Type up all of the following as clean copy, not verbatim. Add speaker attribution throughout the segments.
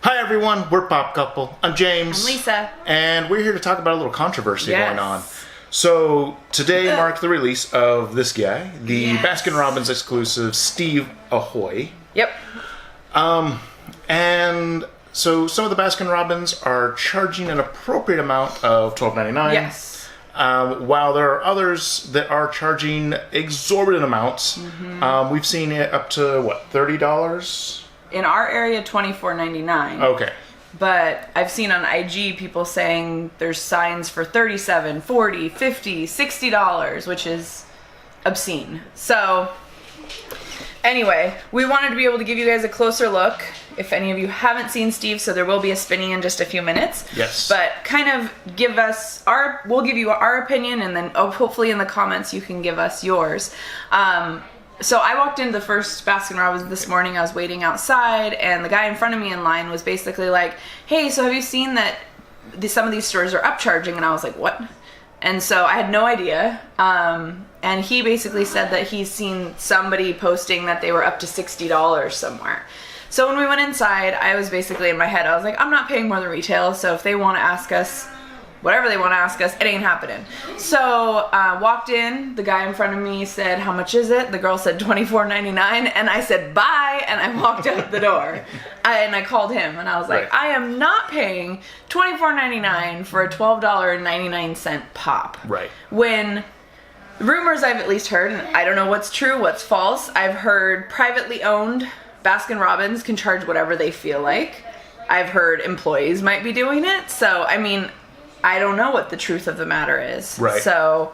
Speaker 1: Hi everyone, we're Pop Couple. I'm James.
Speaker 2: I'm Lisa.
Speaker 1: And we're here to talk about a little controversy going on. So today marked the release of this guy, the Baskin Robbins exclusive Steve Ahoy.
Speaker 2: Yep.
Speaker 1: And so some of the Baskin Robbins are charging an appropriate amount of $12.99.
Speaker 2: Yes.
Speaker 1: While there are others that are charging exorbitant amounts. We've seen it up to, what, $30?
Speaker 2: In our area, $24.99.
Speaker 1: Okay.
Speaker 2: But I've seen on IG people saying there's signs for $37, $40, $50, $60, which is obscene. So anyway, we wanted to be able to give you guys a closer look. If any of you haven't seen Steve, so there will be a spinning in just a few minutes.
Speaker 1: Yes.
Speaker 2: But kind of we'll give you our opinion, and then hopefully in the comments you can give us yours. So I walked into the first Baskin Robbins this morning. I was waiting outside, and the guy in front of me in line was basically like, hey, so have you seen that some of these stores are upcharging? And I was like, what? And so I had no idea. And he basically said that he's seen somebody posting that they were up to $60 somewhere. So when we went inside, I was basically in my head, I was like, I'm not paying more than retail, so if they want to ask us whatever they want to ask us, it ain't happening. So walked in, the guy in front of me said, how much is it? The girl said $24.99, and I said bye, and I walked out the door. And I called him, and I was like,
Speaker 1: Right.
Speaker 2: I am not paying $24.99 for a $12.99 pop.
Speaker 1: Right.
Speaker 2: When rumors I've at least heard, and I don't know what's true, what's false, I've heard privately owned Baskin Robbins can charge whatever they feel like. I've heard employees might be doing it. So, I mean, I don't know what the truth of the matter is.
Speaker 1: Right.
Speaker 2: So,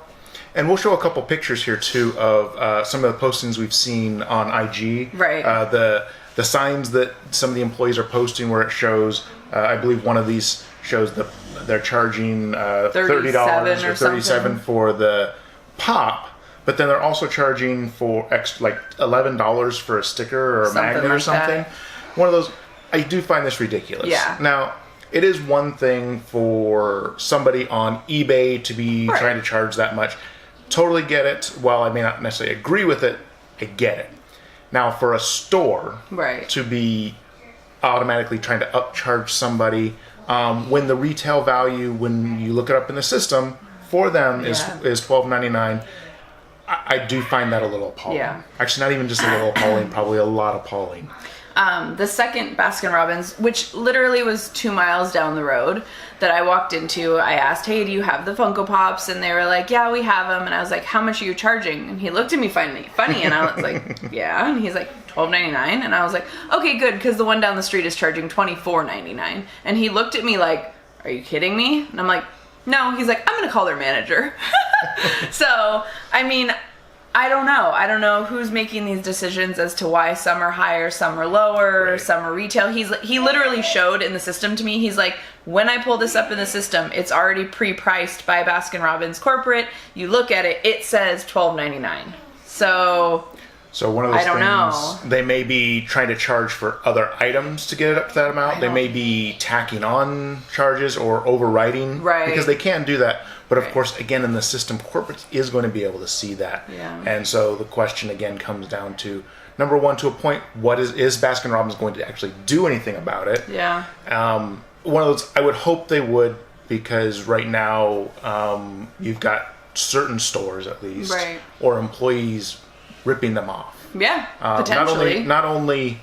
Speaker 1: and we'll show a couple pictures here too of some of the postings we've seen on IG.
Speaker 2: Right.
Speaker 1: The signs that some of the employees are posting where it shows, I believe one of these shows that they're charging $30 or $37 for the pop, but then they're also charging for like $11 for a sticker or a magnet or something.
Speaker 2: That.
Speaker 1: One of those. I do find this ridiculous.
Speaker 2: Yeah.
Speaker 1: Now, it is one thing for somebody on eBay to be trying to charge that much. Totally get it. While I may not necessarily agree with it, I get it. Now, for a store to be automatically trying to upcharge somebody when the retail value, when you look it up in the system, for them is $12.99, I do find that a little appalling.
Speaker 2: Yeah.
Speaker 1: Actually, not even just a little appalling, probably a lot appalling.
Speaker 2: The second Baskin Robbins, which literally was 2 miles down the road that I walked into, I asked, hey, do you have the Funko Pops? And they were like, yeah, we have them. And I was like, how much are you charging? And he looked at me funny. And I was like, yeah. And he's like, $12.99. And I was like, okay, good. Because the one down the street is charging $24.99. And he looked at me like, are you kidding me? And I'm like, no. He's like, I'm going to call their manager. So, I mean, I don't know. I don't know who's making these decisions as to why some are higher, some are lower, some are retail. He literally showed in the system to me. He's like, when I pull this up in the system, it's already pre-priced by Baskin Robbins corporate. You look at it, it says $12.99. So
Speaker 1: one of those things,
Speaker 2: know.
Speaker 1: They may be trying to charge for other items to get it up to that amount. They may be tacking on charges or overriding.
Speaker 2: Right.
Speaker 1: Because they can do that. But of course, again, in the system, corporate is going to be able to see that.
Speaker 2: Yeah.
Speaker 1: And so the question again comes down to, number one, to a point, what is Baskin Robbins going to actually do anything about it?
Speaker 2: Yeah.
Speaker 1: One of those, I would hope they would, because right now you've got certain stores at least, or employees ripping them off.
Speaker 2: Yeah, potentially.
Speaker 1: Not only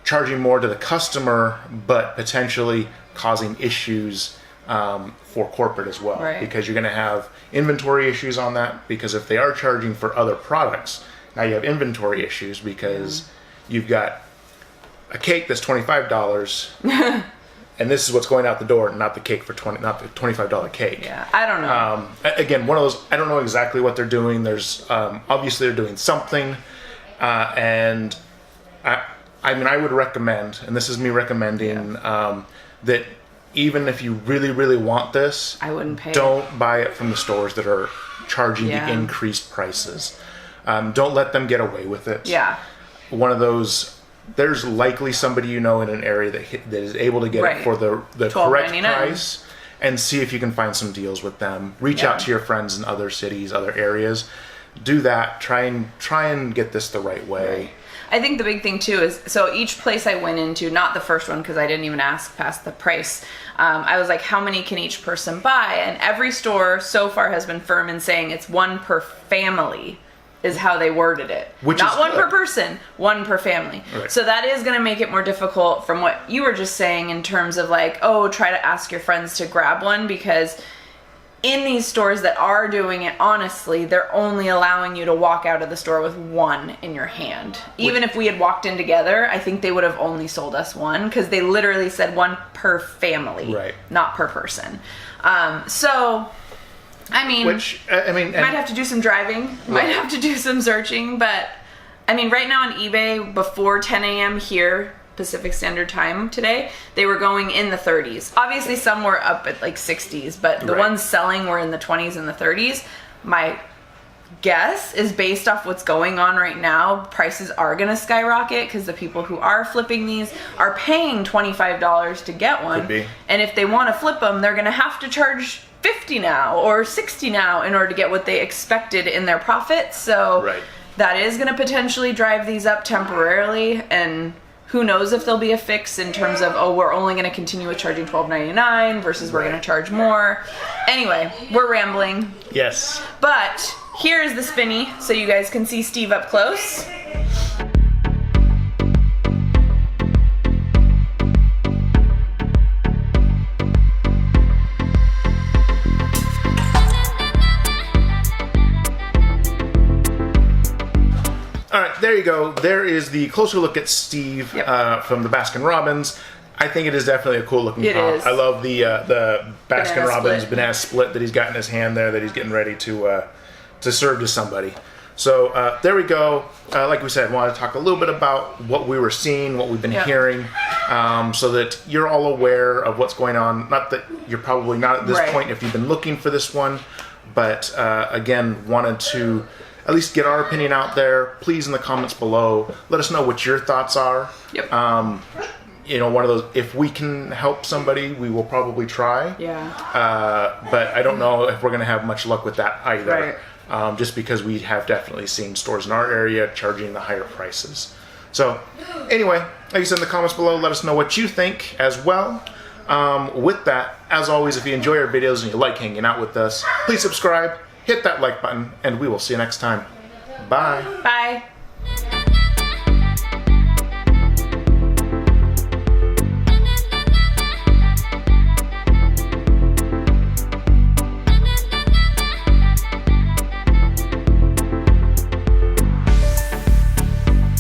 Speaker 1: charging more to the customer, but potentially causing issues for corporate as well. Because you're going to have inventory issues on that, because if they are charging for other products, now you have inventory issues because you've got a cake that's $25 and this is what's going out the door, not the cake for not the $25 cake.
Speaker 2: Yeah, I don't know.
Speaker 1: Again, one of those, I don't know exactly what they're doing. There's obviously they're doing something, and I mean, I would recommend, and this is me recommending, that even if you really, really want this,
Speaker 2: I wouldn't pay.
Speaker 1: Don't buy it from the stores that are charging the increased prices. Don't let them get away with it.
Speaker 2: Yeah.
Speaker 1: One of those. There's likely somebody in an area that is able to get it for the correct price, and see if you can find some deals with them. Reach out to your friends in other cities, other areas. do that. Try and get this the right way.
Speaker 2: Right. I think the big thing too is, so each place I went into, not the first one because I didn't even ask past the price, I was like, how many can each person buy? And every store so far has been firm in saying it's one per family is how they worded it.
Speaker 1: Which
Speaker 2: not
Speaker 1: is
Speaker 2: one
Speaker 1: good.
Speaker 2: per person, one per family.
Speaker 1: Right.
Speaker 2: So that is going to make it more difficult from what you were just saying in terms of like, oh, try to ask your friends to grab one, because in these stores that are doing it honestly, they're only allowing you to walk out of the store with one in your hand. Even if we had walked in together, I think they would have only sold us one, because they literally said one per family,
Speaker 1: right,
Speaker 2: not per person. So, I mean,
Speaker 1: might
Speaker 2: have to do some driving, might have to do some searching, but I mean, right now on eBay, before 10 a.m. here, Pacific Standard Time today, they were going in the 30s. Obviously some were up at like 60s, but the ones selling were in the 20s and the 30s. My guess is, based off what's going on right now, prices are going to skyrocket because the people who are flipping these are paying $25 to get one.
Speaker 1: Could be.
Speaker 2: And if they want to flip them, they're going to have to charge $50 now or $60 now in order to get what they expected in their profit. So that is going to potentially drive these up temporarily, and who knows if there'll be a fix in terms of, oh, we're only going to continue with charging $12.99 versus we're going to charge more. Anyway, we're rambling.
Speaker 1: Yes.
Speaker 2: But here is the spinny so you guys can see Steve up close.
Speaker 1: All right, there you go. There is the closer look at Steve from the Baskin Robbins. I think it is definitely a cool looking pop.
Speaker 2: Is.
Speaker 1: I love the Baskin
Speaker 2: Banana
Speaker 1: Robbins
Speaker 2: split.
Speaker 1: banana split that he's got in his hand there, that he's getting ready to serve to somebody. So there we go. Like we said, I wanted to talk a little bit about what we were seeing, what we've been hearing, so that you're all aware of what's going on. Not that you're probably not at this point if you've been looking for this one, but again, wanted to at least get our opinion out there. Please, in the comments below, let us know what your thoughts are.
Speaker 2: Yep.
Speaker 1: You know, one of those, if we can help somebody, we will probably try.
Speaker 2: Yeah.
Speaker 1: But I don't know if we're going to have much luck with that either.
Speaker 2: Right.
Speaker 1: Just because we have definitely seen stores in our area charging the higher prices. So, anyway, like I said, in the comments below, let us know what you think as well. With that, as always, if you enjoy our videos and you like hanging out with us, please subscribe, hit that like button, and we will see you next time. Bye.
Speaker 2: Bye.